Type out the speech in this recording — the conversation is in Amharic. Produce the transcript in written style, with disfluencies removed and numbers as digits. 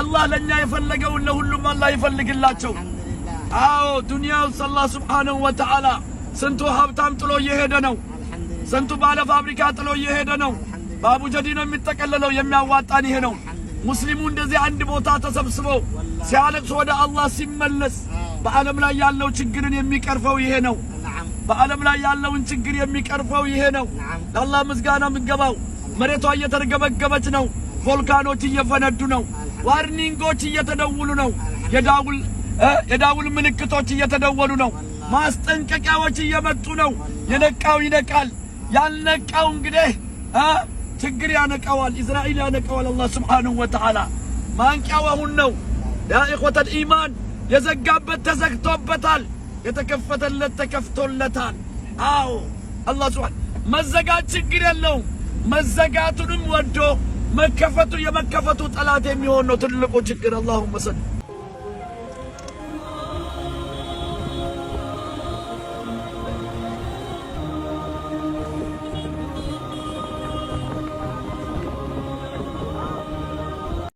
አላህ ለኛ የፈለገውን ለሁሉም አላህ ይፈልግላቸው። አዎ ዱንያው አላህ ሱብሓነሁ ወተዓላ ስንቱ ሀብታም ጥሎ እየሄደ ነው። ስንቱ ባለ ፋብሪካ ጥሎ እየሄደ ነው። በአቡጀዲ ነው የሚጠቀለለው። የሚያዋጣን ይሄ ነው። ሙስሊሙ እንደዚህ አንድ ቦታ ተሰብስቦ ሲያለቅስ ወደ አላህ ሲመለስ በዓለም ላይ ያለው ችግርን የሚቀርፈው ይሄ ነው። በዓለም ላይ ያለውን ችግር የሚቀርፈው ይሄ ነው። ለአላህ ምስጋና የሚገባው። መሬቷ እየተርገበገበች ነው። ቮልካኖች እየፈነዱ ነው። ዋርኒንጎች እየተደወሉ ነው። የዳውል ምልክቶች እየተደወሉ ነው። ማስጠንቀቂያዎች እየመጡ ነው። የነቃው ይነቃል፣ ያልነቃው እንግዲህ ችግር ያነቃዋል። እስራኤል ያነቃዋል። አላህ ሱብሓነሁ ወተዓላ ማንቂያው አሁን ነው። ያ ኢኽወተል ኢማን የዘጋበት ተዘግቶበታል፣ የተከፈተለት ተከፍቶለታል። አዎ አላህ ሱብሓነሁ መዘጋት ችግር የለውም። መዘጋቱንም ወዶ መከፈቱ የመከፈቱ ጠላት የሚሆን ነው ትልቁ ችግር። አላሁመ ሰል